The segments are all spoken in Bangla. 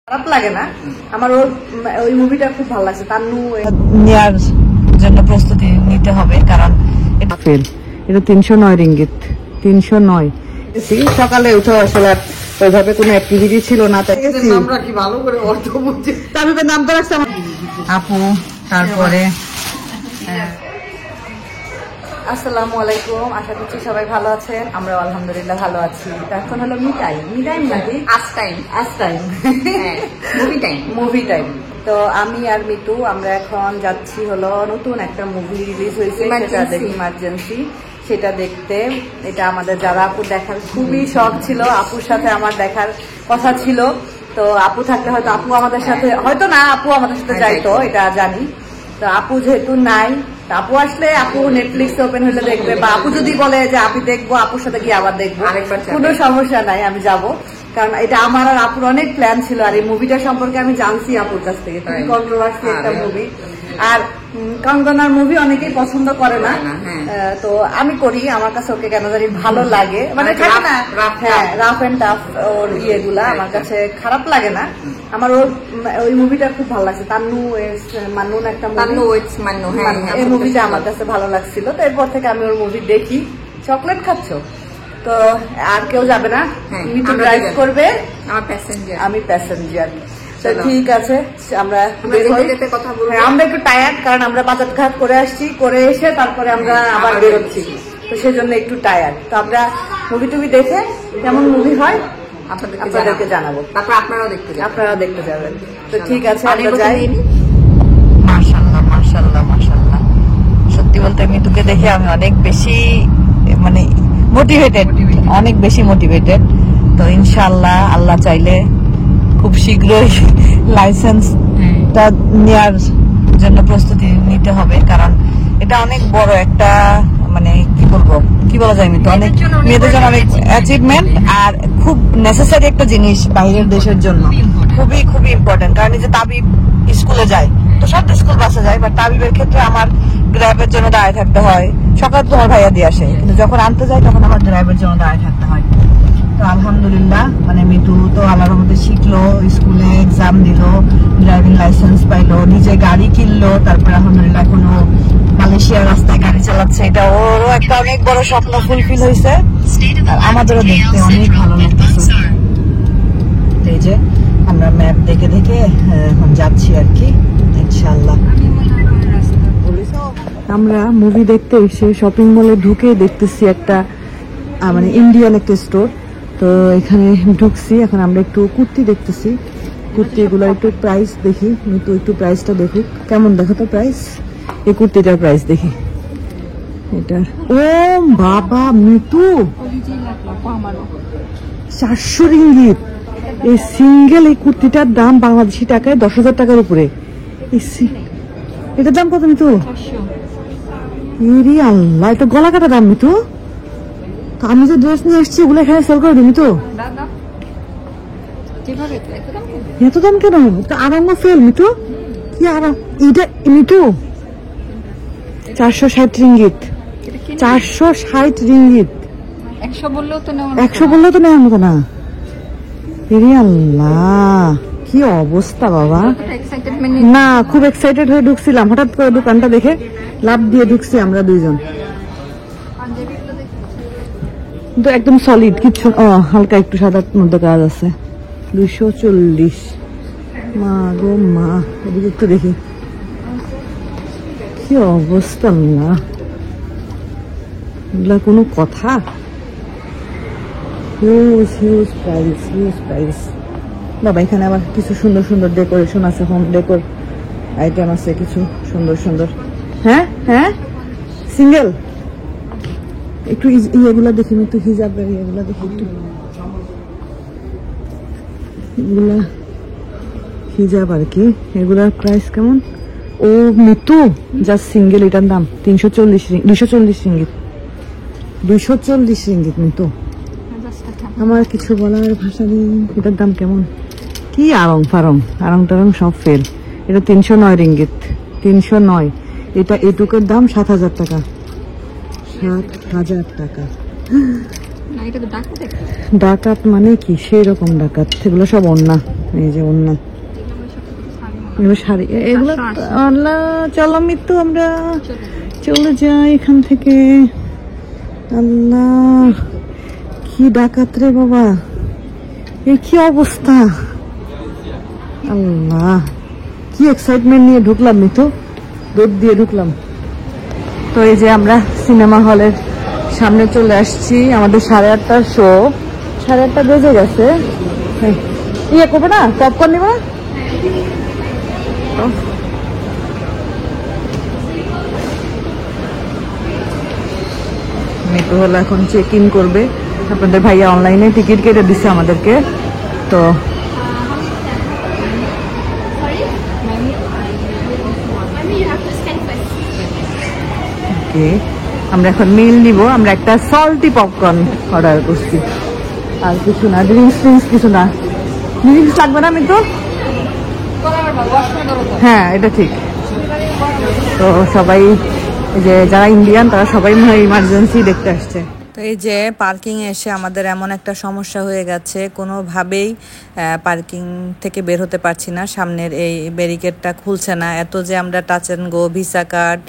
খারাপ লাগে না আমার। ওই মুভিটা খুব ভালো লাগছে। তান্নু নেয়ার জন্য প্রস্তুতি নিতে হবে, কারণ এটা 309 রিঙ্গিত। 309 সকালে উঠে আসলে ওইভাবে কোনো অ্যাক্টিভিটি ছিল না, তাই আমরা কি ভালো করে অর্থ বুঝছি। তাবিবের নাম তো রাখছে আপু। তারপরে আসসালামু আলাইকুম, আশা করছি সবাই ভালো আছেন। আমরা আলহামদুলিল্লাহ ভালো আছি। এখন হলো মি টাইম নাকি মুভি টাইম। তো আমি আর মিতু আমরা এখন যাচ্ছি হলো নতুন একটা মুভি রিলিজ হয়েছে, ইমার্জেন্সি, সেটা দেখতে। এটা আমাদের যারা আপু দেখার খুবই শখ ছিল, আপুর সাথে আমার দেখার কথা ছিল। তো আপু থাকলে হয়তো আপু আমাদের সাথে, হয়তো না আপু আমাদের সাথে যাইতো, এটা জানি। তো আপু যেহেতু নাই, আপু আসলে আপু নেটফ্লিক্স ওপেন হলে দেখবে, বা আপু যদি বলে যে আমি দেখবো, আপুর সাথে গিয়ে আবার দেখবো, কোনো সমস্যা নাই, আমি যাব। কারণ এটা আমার আর আপুর অনেক প্ল্যান ছিল। আর এই মুভিটা সম্পর্কে আমি জানছি আপুর কাছ থেকে, খুবই কন্ট্রোভার্সি একটা মুভি। আর কঙ্গনার মুভি অনেকেই পছন্দ করে না, তো আমি করি, আমার কাছে ওকে কেন জানি ভালো লাগে, মানে থাকে না, হ্যাঁ, রাফ এন্ড টাফ ওর ইয়েগুলা আমার কাছে খারাপ লাগে না। আমার ওই মুভিটা খুব ভালো লাগছে। তান্নু মান্নুন একটা এই মুভিটা আমার কাছে ভালো লাগছিল। তো এরপর থেকে আমি ওর মুভি দেখি। চকলেট খাচ্ছ তো আর কেউ যাবে না, মিতু ড্রাইভ করবে, আমি প্যাসেঞ্জার। তো ঠিক আছে, আমরা একটু টায়ার্ড, কারণ আমরা বাজার ঘাট করে আসছি, করে এসে তারপরে আমরা আবার বেরোচ্ছি, তো সেজন্য একটু টায়ার্ড। তো আমরা মুভি টুভি দেখে কেমন মুভি হয় আপনাদেরকে জানাবো, তারপর আপনারাও দেখতে যাবেন। তো ঠিক আছে, আমরা যাই। মাশাআল্লাহ মাশাআল্লাহ মাশাআল্লাহ, সত্যি বলতে মিতুকে দেখে আমি অনেক বেশি মানে মোটিভেটেড, অনেক বেশি মোটিভেটেড। তো ইনশাআল্লাহ আল্লাহ চাইলে খুব শীঘ্রই লাইসেন্সটা নেওয়ার জন্য প্রস্তুতি নিতে হবে, কারণ এটা অনেক বড় একটা, মানে কি বলা যায়, মিতু অনেক মেয়েদের জন্য অনেক অ্যাচিভমেন্ট, আর খুব নেসেসারি একটা জিনিস বাইরের দেশের জন্য, খুবই খুবই ইম্পর্টেন্ট। কারণ এই যে তাবিব স্কুলে যায়, তো সব স্কুল বাসে যায়, বাট তাবিবের ক্ষেত্রে আমার গ্র্যাবের জন্য দাঁড়িয়ে থাকতে হয়। সকালে তোমার ভাইয়া দিয়ে আসে, কিন্তু যখন আনতে যায় তখন আমার গ্র্যাবের জন্য দাঁড়িয়ে থাকতে হয়। তো আলহামদুলিল্লাহ, মানে মিতু তো আল্লাহর মধ্যে শিখলো, স্কুলে এক্সাম দিল, ড্রাইভিং লাইসেন্স পাইলো, নিজে গাড়ি কিনলো, তারপরে আলহামদুলিল্লাহ এখনো মালয়েশিয়ার রাস্তায় গাড়ি চালাচ্ছে। এটা ওরও একটা অনেক বড় স্বপ্ন ফুলফিল হয়েছে, আর আমাদেরও দেখতে অনেক ভালো লাগতেছে। এই যে আমরা ম্যাপ দেখে দেখে এখন যাচ্ছি আর কি, ইনশাআল্লাহ। আমরা মুভি দেখতে এসে শপিং মলে ঢুকে দেখতেছি একটা মানে ইন্ডিয়ান একটা স্টোর। তো এখানে ঢুকছি, এখন আমরা একটু কুর্তি দেখতেছি। কুর্তি এগুলো একটু প্রাইস দেখি, মিতু একটু প্রাইসটা দেখুক কেমন, দেখো তো প্রাইস, এই কুর্তিটার প্রাইস দেখি। এটা ও বাবা মিতু 400 রিঙ্গিত এই সিঙ্গেল। এই কুর্তিটার দাম বাংলাদেশি টাকায় 10,000 টাকার উপরে। এটার দাম কত মিতু? আল্লাহ, এটা গলা কাটা দাম মিতু। তো আমি যে ড্রেস নিয়ে আসছি ওগুলো এখানে সেল করে দিবি তো? এত দাম কেন? আরাঙ্গ ফেল মিতু, কি আরাম এটা মিতু? 460 রিঙ্গিত। 460 রিঙ্গিত। 100 বললেও তো নেওয়ার মতো না। আল্লাহ, কি অবস্থা বাবা। না, খুব এক্সাইটেড হয়ে ঢুকছিলাম, হঠাৎ করে দোকানটা দেখে লাভ দিয়ে ঢুকছি আমরা দুইজন। কিন্তু একদম সলিড কিছু, হালকা একটু সাদার মধ্যে কাজ আছে। 240। মা গো মা, এদিকে একটু দেখি কি অবস্থা। না এগুলা কোনো কথা? হিউজ প্রাইস বাবা। এখানে আবার কিছু সুন্দর সুন্দর ডেকোরেশন আছে, হোম ডেকোর আইটেম আছে কিছু সুন্দর সুন্দর। হ্যাঁ হ্যাঁ, সিঙ্গেল একটু ইয়েগুলা দেখি, একটু হিজাবের ইয়েগুলা দেখি, একটু এগুলা হিজাব আর কি। এগুলার প্রাইস কেমন? ও মিতু, জাস্ট সিঙ্গেল এটার দাম 240 রিঙ্গিত। 240 রিঙ্গিত মিতু। আমার কিছু বলার ভাষা নেই। এটার দাম কেমন? কি আরং টারং সব ফেল। এটা 309 রিঙ্গিত। 309। এটা এটুকের দাম 7,000 টাকা। 7,000 টাকা। ডাকাত মানে কি? সেই রকম ডাকাত, সেগুলো সব অন্য। এই যে অন্য শাড়ি এগুলো আল্লাহ, চলো মৃত্যু আমরা চলে যাই এখান থেকে। আল্লাহ কি ডাকাত রে বাবা, এই কি অবস্থা, আল্লাহ কি এক্সাইটমেন্ট নিয়ে ঢুকলাম, মৃত্যু দৌড় দিয়ে ঢুকলাম। তো এই যে আমরা সিনেমা হলের সামনে চলে আসছি, আমাদের 8:30টার শো, 8:30 বেজে গেছে। ইয়ে করবে না, পপকর্ন নেবে না? মেট্রো হলো এখন চেক ইন করবে। আপনাদের ভাইয়া অনলাইনে টিকিট কেটে দিচ্ছে আমাদেরকে। তো ওকে, আমরা এখন মিল নিব। আমরা একটা সল্টি পপকর্ন অর্ডার করছি, আর কিছু না, ড্রিঙ্কস কিছু না। ড্রিঙ্কস লাগবে না আমি তো, হ্যাঁ এটা ঠিক। তো সবাই যে যারা ইন্ডিয়ান তারা সবাই ইমার্জেন্সি দেখতে আসছে। তো এই যে পার্কিং এসে আমাদের এমন একটা সমস্যা হয়ে গেছে, কোনোভাবেই পার্কিং থেকে বের হতে পারছি না। সামনের এই ব্যারিকেডটা খুলছে না, এত যে আমরা touch and go, visa card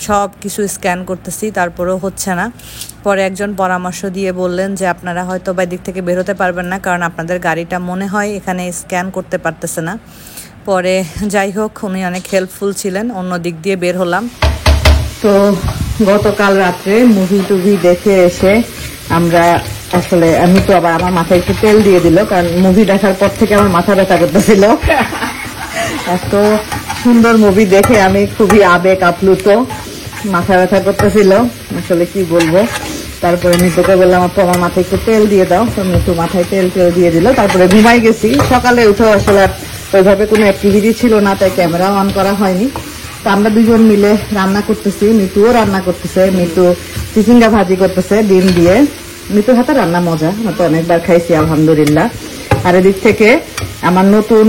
সব কিছু স্ক্যান করতেছি, তারপরেও হচ্ছে না। পরে একজন পরামর্শ দিয়ে বললেন যে আপনারা হয়তো বা দিক থেকে বের হতে পারবেন না, কারণ আপনাদের গাড়িটা মনে হয় এখানে স্ক্যান করতে পারতেছে না। পরে যাই হোক, উনি অনেক হেল্পফুল ছিলেন, অন্য দিক দিয়ে বের হলাম। তো গতকাল রাত্রে মুভি দেখে এসে আমরা আসলে, আমি তো আবার আমার মাথায় একটু তেল দিয়ে দিল, কারণ মুভি দেখার পর থেকে আমার মাথা ব্যথা করতেছিল। এত সুন্দর মুভি দেখে আমি খুবই আবেগ আপ্লুত, মাথা ব্যথা করতেছিল, আসলে কি বলবো। তারপরে মিতুকে বললাম আপু আমার মাথায় একটু তেল দিয়ে দাও, তো মিতু মাথায় তেল দিয়ে দিল। তারপরে ঘুমাই গেছি। সকালে উঠে আসলে ওইভাবে কোনো অ্যাক্টিভিটি ছিল না, তাই ক্যামেরা অন করা হয়নি। তো আমরা দুজন মিলে রান্না করতেছি, মিতুও রান্না করতেছে। মিতু চিচিঙ্গা ভাজি করতেছে ডিম দিয়ে। মিতুর হাতে রান্না মজা, আমি তো অনেকবার খাইছি আলহামদুলিল্লাহ। আর এদিক থেকে আমার নতুন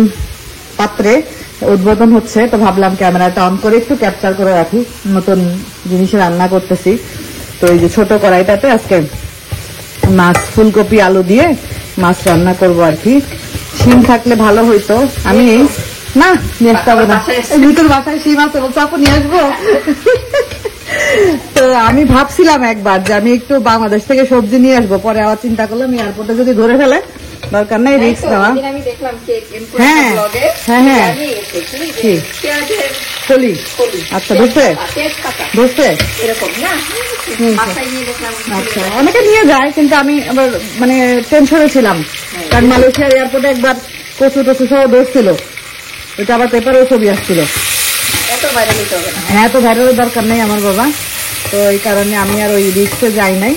পাত্রে উদ্বোধন হচ্ছে, তো ভাবলাম ক্যামেরাটা অন করে একটু ক্যাপচার করে রাখি। নতুন জিনিসে রান্না করতেছি। তো এই যে ছোট কড়াইটাতে আজকে মাছ, ফুলকপি আলু দিয়ে মাছ রান্না করবো আর কি। শিম থাকলে ভালো হইতো, আমি না নিয়ে আসতে হবে না, ভিতর বাসায় শিম আছে, বলছো আপু নিয়ে আসবো। তো আমি ভাবছিলাম একবার যে আমি একটু বাংলাদেশ থেকে সবজি নিয়ে আসবো, পরে আবার চিন্তা করলাম এয়ারপোর্টে যদি ধরে ফেলে দরকার নেই রিস্ক নেওয়া। হ্যাঁ হ্যাঁ হ্যাঁ কলি, আচ্ছা ধরছে ধরছে আচ্ছা, অনেকে নিয়ে যায়, কিন্তু আমি আবার মানে টেনশনে ছিলাম, কারণ মালয়েশিয়ার এয়ারপোর্টে একবার কচু টচু সহ ধরছিল, এটা আবার পেপারেও ছবি আসছিল। হ্যাঁ, তো ভাইরালের দরকার নেই আমার বাবা, তো এই কারণে আমি আর ওই রিক্সে যাই নাই।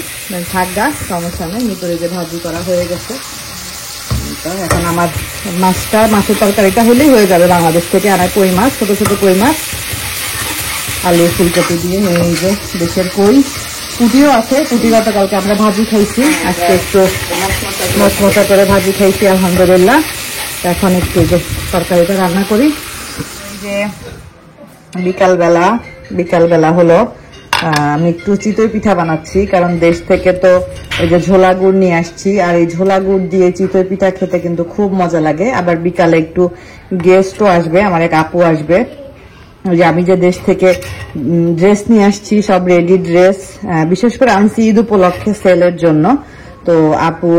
থাকগা, সমস্যা নেই। মিতরে যে ভাজি করা হয়ে গেছে, এখন আমার মাছের তরকারিটা হলেই হয়ে যাবে। বাংলাদেশ থেকে আনা কই মাছ, ছোট ছোট কই মাছ, আলু ফুলকপি দিয়ে। এই যে দেশের কই, কুটিও আছে, কুটি গতকালকে আমরা ভাজি খাইছি, আজকে একটু মচমচা করে ভাজি খাইছি আলহামদুলিল্লাহ। এখন একটু যে তরকারিটা রান্না করি। যে বিকালবেলা হলো, আমি একটু চিতই পিঠা বানাচ্ছি, কারণ দেশ থেকে তো এই যে ঝোলা গুড় নিয়ে আসছি, আর এই ঝোলা গুড় দিয়ে চিতই পিঠা খেতে কিন্তু খুব মজা লাগে। আবার বিকালে একটু গেস্টও আসবে, আমার এক আপু আসবে। ওই যে আমি যে দেশ থেকে ড্রেস নিয়ে আসছি, সব রেডি ড্রেস, বিশেষ করে আনছি ঈদ উপলক্ষে সেলের জন্য। তো আপু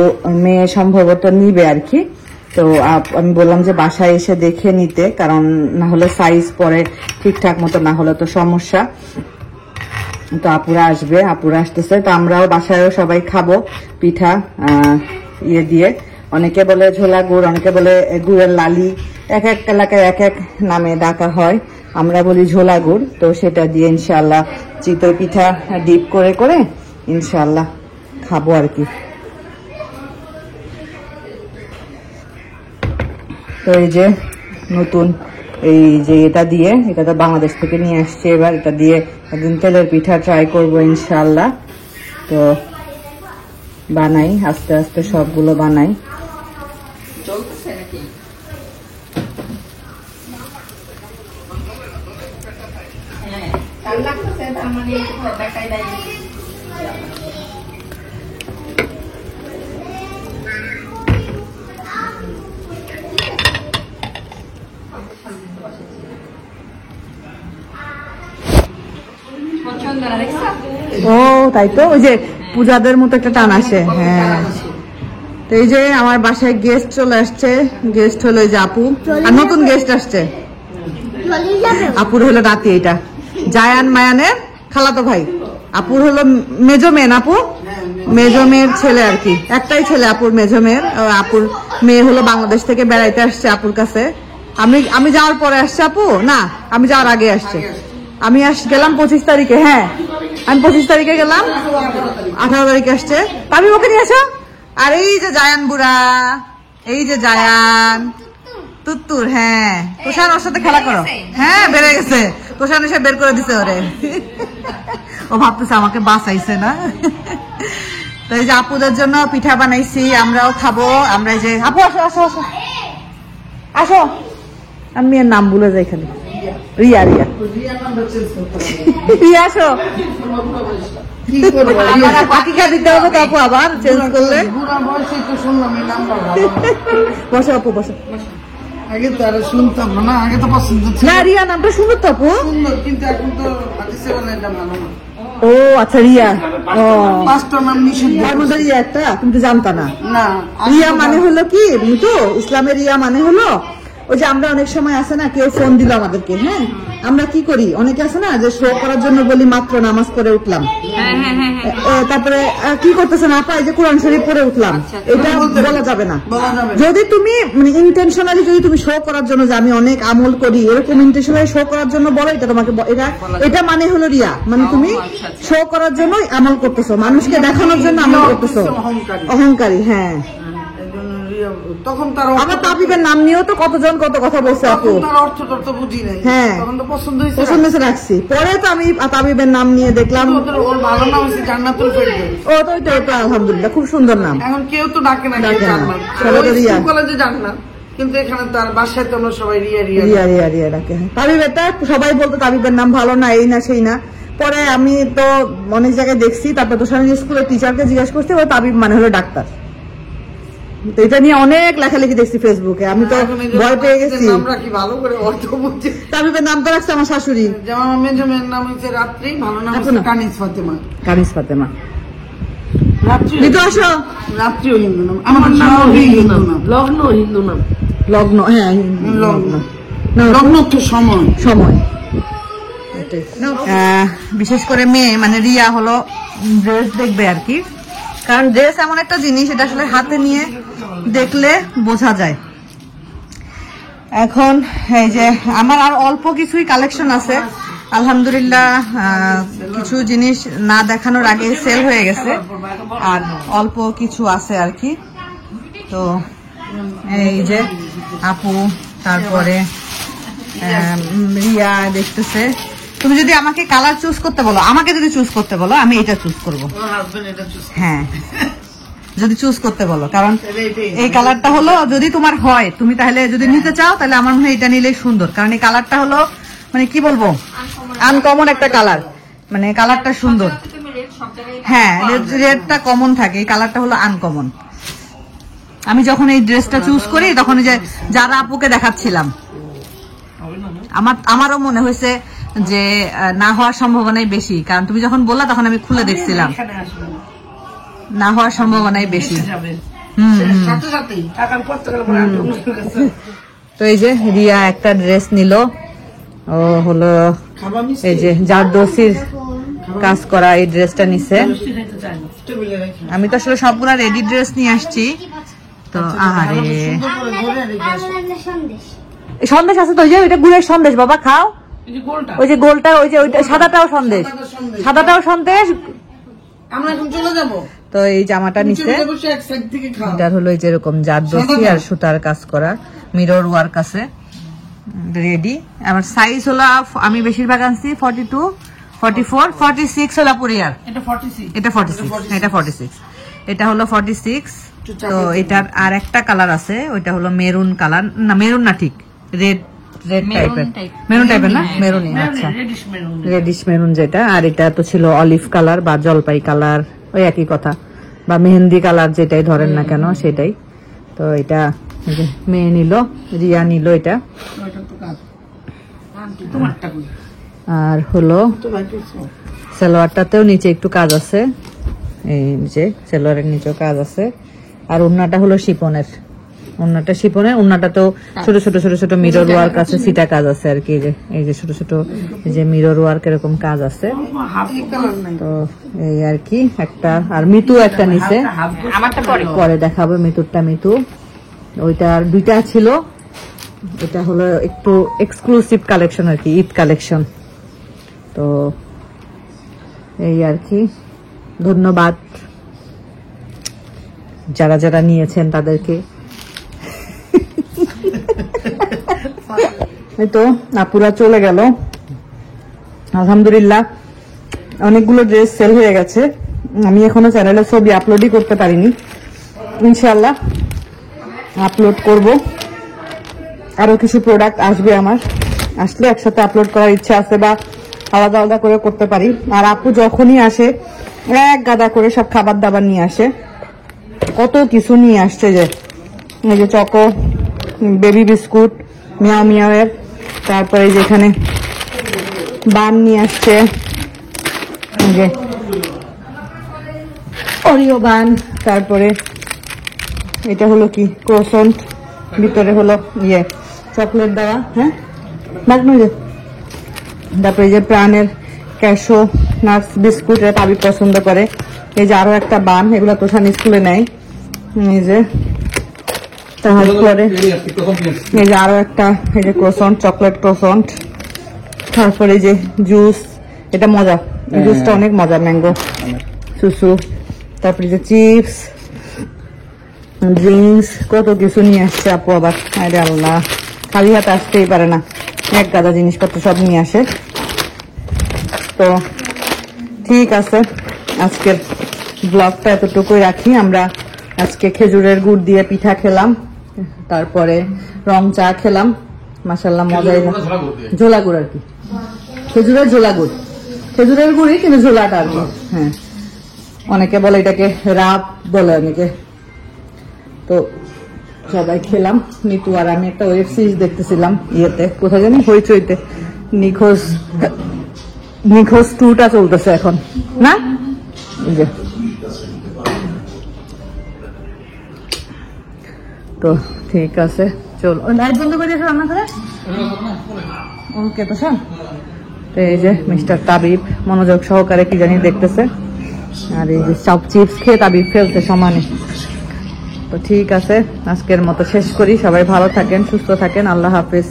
মেয়ে সম্ভবত নিবে আর কি। তো আমি বললাম যে বাসায় এসে দেখে নিতে, কারণ না হলে সাইজ পরে ঠিকঠাক মতো না হলে তো সমস্যা। তো আপুরা আসতেছে, তো আমরাও বাসায়ও সবাই খাবো পিঠা ইয়ে দিয়ে। অনেকে বলে ঝোলা গুড়, অনেকে বলে গুড়ের লালি, এক এক এলাকায় এক এক নামে ডাকা হয়, আমরা বলি ঝোলা গুড়। তো সেটা দিয়ে ইনশাল্লাহ চিতই পিঠা ডিপ করে করে ইনশাল্লাহ খাবো আর কি। তো এই যে নতুন এই যে এটা তো বাংলাদেশ থেকে নিয়ে আসছে, এবার এটা দিয়ে একদিন তেলের পিঠা ট্রাই করবো ইনশাল্লাহ। তো বানাই আস্তে আস্তে, সবগুলো বানাই। ও তাই তো, ওই যে পূজাদের মতো একটা টান আসে। হ্যাঁ, তো এই যে আমার বাসায় গেস্ট চলে আসছে, গেস্ট হলো এই যে আপু, আর নতুন গেস্ট আসছে। আপুর হলো নাতি, এটা জায়ান মায়ানের খালাতো ভাই। আপুর হলো মেজো মেয়ে, আপু মেজো মেয়ের ছেলে আর কি, একটাই ছেলে আপুর মেজো মেয়ের। আপুর মেয়ে হলো বাংলাদেশ থেকে বেড়াইতে আসছে আপুর কাছে। আমি যাওয়ার পরে আসছে আপু, না আমি যাওয়ার আগে আসছে। আমি গেলাম 25 তারিখে। হ্যাঁ, আমি 25 তারিখে গেলাম, 18 তারিখে আসছে। আমি ওকে নিয়ে আসো। আর এই যে জায়ান বুড়া, এই যে জায়ান তুত্তুর। হ্যাঁ, তোষান ওর সাথে খেলা করো। হ্যাঁ, বেড়ে গেছে, তোষান এসে বের করে দিছে ওরে। ও ভাবতেছে আমাকে বাঁচাইছে না। তো এই যে আপুদের জন্য পিঠা বানাইছি, আমরাও খাবো। আমরা এই যে আপু আসো আসো আসো আসো, আমি এর নাম ভুলে যাই খালি। রিয়া, রিয়া রিয়া আসো। পাখিকা দিতে হবে তো আপু, আবার চেঞ্জ করলে। বসো আপু বসো। আগে তো আর শুনতাম না, আগে তো পছন্দ ছিল না, রিয়া নামটা সুন্দর তো আপু। সুন্দর, কিন্তু এখন তো হাদিসে বলে এটা ভালো না। ও আচ্ছা, রিয়া। ও, 5টা নাম নিষিদ্ধ। তার মধ্যে রিয়া একটা, তুমি তো জানতা না। না, রিয়া মানে হলো কি তো, ইসলামের রিয়া মানে হলো ওই যে আমরা অনেক সময় আছে না, কেউ ফোন দিল আমাদেরকে, হ্যাঁ আমরা কি করি, অনেকে আছে না যে শো করার জন্য বলি মাত্র নামাজ পড়ে উঠলাম, তারপরে কি করতেছেন আপা, এই যে কোরআন শরীফ পড়ে উঠলাম, এটা বলা যাবে না। বলা যাবে না। যদি তুমি মানে ইন্টেনশনালি যদি তুমি শো করার জন্য যে আমি অনেক আমল করি, এরকম ইন্টেনশনালি শো করার জন্য বলো, এটা তোমাকে এটা মানে হলো রিয়া, মানে তুমি শো করার জন্য আমল করতেছো, মানুষকে দেখানোর জন্য আমল করতেছো, অহংকারী। হ্যাঁ, তখন তার আমার তাবিবের নাম নিয়েও তো কতজন কত কথা বলছে আপু। তার অর্থ তো বুঝি নাই। হ্যাঁ, তখন তো পছন্দ হয়েছে, পছন্দ হয়েছে রাখছি। পরে তো আমি তাবিবের নাম নিয়ে দেখলাম, ওর ভালো নাম হচ্ছে জান্নাতুল ফেরদৌস। ও তো ওইটা আলহামদুলিল্লাহ খুব সুন্দর নাম। এখন কেউ তো ডাকে না জান্নাত, সবাই তো রিয়া। স্কুল কলেজে জান্নাত, কিন্তু এখানে তার বাসায় তো আমরা সবাই রিয়া রিয়া রিয়া রিয়া রিয়া ডাকে। তাবিবেরটা সবাই বলতো তাবিবের নাম ভালো না, এই না সেই না। পরে আমি তো অনেক জায়গায় দেখছি, তারপর তো স্কুলের টিচারকে জিজ্ঞেস করছি, ও তাবিব মানে হলো ডাক্তার। তো এটা নিয়ে অনেক লেখালেখি দেখছি ফেসবুকে, আমি তো ভয় পেয়ে গেছি। আমরা কি ভালো করে অর্থ বুঝছি। তাবিবের নাম তো রাখছে আমার শাশুড়ি, যেমন আমার মেজো মেয়ের নাম হচ্ছে রাত্রি, ভালো নাম হচ্ছে কানিজ ফাতেমা। কানিজ ফাতেমা। রাত্রি নিতু আসো। রাত্রিও হিন্দু নাম, আমার নাম হিন্দু নাম, লগ্ন হিন্দু নাম, লগ্ন। হ্যাঁ, লগ্ন, লগ্ন তো সময় সময়। বিশেষ করে মেয়ে মানে রিয়া হলো ড্রেস দেখবে আর কি, কারণ ড্রেস এমন একটা জিনিস, এটা আসলে হাতে নিয়ে দেখলে বোঝা যায়। এখন এই যে আমার আর অল্প কিছুই কালেকশন আছে আলহামদুলিল্লাহ, কিছু জিনিস না দেখানোর আগে সেল হয়ে গেছে, আর অল্প কিছু আছে আর কি। তো এই যে আপু, তারপরে রিয়া দেখতেছে। তুমি যদি আমাকে কালার চুজ করতে বলো, আমাকে যদি চুজ করতে বলো, আমি এটা চুজ করবো। হ্যাঁ, যদি চুজ করতে বলো, কারণ এই কালারটা হলো যদি তোমার হয়, তুমি তাহলে যদি নিতে চাও তাহলে আমার মনে হয় এটা নিলেই সুন্দর, কারণ এই কালারটা হলো মানে কি বলবো, আনকমন একটা কালার, মানে কালারটা সুন্দর। হ্যাঁ, রেডটা কমন থাকে, এই কালারটা হলো আনকমন। আমি যখন এই ড্রেসটা চুজ করি তখন যে যারা আপুকে দেখাচ্ছিলাম, আমারও মনে হয়েছে যে না হওয়ার সম্ভাবনাই বেশি, কারণ তুমি যখন বললা তখন আমি খুলে দেখছিলাম, না হওয়ার সম্ভাবনাই বেশি। তো এই যে রিয়া একটা ড্রেস নিল, ও হলো এই যে জারদৌসির কাজ করা এই ড্রেসটা নিছে। আমি তো আসলে সবগুলা রেডি ড্রেস নিয়ে আসছি। তো আরে সন্দেশ আছে তো, ওই যে ওইটা গুড়ের সন্দেশ, বাবা খাও। ওই যে গোলটা, ওই যে ওইটা সাদাটাও সন্দেশ, সাদাটাও সন্দেশ। আমরা এখন চলে যাবো। তো এই জামাটা নিচে এটার হলো এই যেরকম জারদৌসি আর সুতার কাজ করা, মিরর ওয়ার্ক আছে, রেডি। আমার সাইজ হলো আমি বেশিরভাগ আনছি 42, 44, 46 হলো পুরিয়ার। এটা 46, এটা 46, এটা হলো 46। তো এটার আর একটা কালার আছে, ওইটা হলো মেরুন কালার, না মেরুন না, ঠিক রেড টাইপের, মেরুন টাইপের না, মেরুনই, আচ্ছা রেডিশ মেরুন যেটা। আর এটা তো ছিল অলিভ কালার বা জলপাই কালার, ওই একই কথা, বা মেহেন্দি কালার যেটাই ধরেন না কেন সেটাই। তো এটা মেয়ে নিল, রিয়া নিল এটা। আর হলো সালোয়ারটাতেও নিচে একটু কাজ আছে, এই যে সালোয়ারের নিচেও কাজ আছে। আর ওড়নাটা হলো শিপনের, ওড়নাটা শিপনের, ওড়নাটাতেও ছোট ছোট ছোট ছোট মিরর ওয়ার্ক আছে, সিটা কাজ আছে আর কি। এই যে ছোট ছোট যে মিরর ওয়ার্ক এরকম কাজ আছে। তো এই আর কি একটা, আর মিতু একটা নিচে, পরে দেখাবো মিতুরটা। মিতু ওইটার দুইটা ছিল, এটা হলো একটু এক্সক্লুসিভ কালেকশন আর কি, ঈদ কালেকশন। তো এই আর কি, ধন্যবাদ যারা যারা নিয়েছেন তাদেরকে। এই তো আপুরা চলে গেল, আলহামদুলিল্লাহ অনেকগুলো ড্রেস সেল হয়ে গেছে। আমি এখনো চ্যানেলে ছবি আপলোডই করতে পারিনি, ইনশাআল্লাহ আপলোড করব। আরো কিছু প্রোডাক্ট আসবে আমার, আসলে একসাথে আপলোড করার ইচ্ছা আছে, বা আলাদা আলাদা করে করতে পারি। আর আপু যখনই আসে এক গাদা করে সব খাবার দাবার নিয়ে আসে, কত কিছু নিয়ে আসছে, যে এই যে চকো, বেবি বিস্কুট, মিয়াও মিয়াওয়ের, তারপরে যেখানে বান নিয়ে আসছে, এই যে অরিও বান, তারপরে এটা হলো কি ক্রোসেন্ট, ভিতরে হলো ইয়ে চকলেট দেওয়া, হ্যাঁ বাগনো যে, তারপরে যে প্রাণের ক্যাশো নাটস বিস্কুট, এটা পাবি পছন্দ করে। এই যে আরো একটা বান, এগুলো তো সানি স্কুলে নেয়। এই যে তারপরে এই যে আরো একটা, এই যে ক্রোসেন্ট, চকলেট ক্রোসেন্ট। তারপরে যে জুস, এটা মজা, এই জুসটা অনেক মজা, ম্যাঙ্গো সুসু। তারপরে যে চিপস, ড্রিঙ্কস, কত কিছু নিয়ে আসছে আপু আবার। আরে আল্লাহ, খালি হাতে আসতেই পারে না, এক গাদা জিনিসপত্র সব নিয়ে আসে। তো ঠিক আছে, আজকের ব্লগটা এতটুকুই রাখি। আমরা আজকে খেজুরের গুড় দিয়ে পিঠা খেলাম, তারপরে রং চা খেলাম, মাশাআল্লাহ মজাই, ঝোলা গুড় আর কি, খেজুরের ঝোলা গুড়, খেজুরের গুড়ই কিন্তু ঝোলাটা আর কি। হ্যাঁ, অনেকে বলে এটাকে রাব বলে অনেকে। তো সবাই খেলাম। নিতু আর আমি একটা ওয়েব সিরিজ দেখতেছিলাম, ইয়েতে কোথায় জানি, হইচইতে, নিখোঁজ 2টা চলতেছে এখন না। তো ঠিক আছে, চল লাইট বন্ধ করে দিয়েছে রান্না করে। ওকে তো শোন, এই যে মিস্টার তাবিব মনোযোগ সহকারে কি জানি দেখতেছে, আর এই যে সব চিপস খেয়ে তাবিব ফেলছে সমানে। তো ঠিক আছে, আজকের মতো শেষ করি। সবাই ভালো থাকেন, সুস্থ থাকেন, আল্লাহ হাফেজ।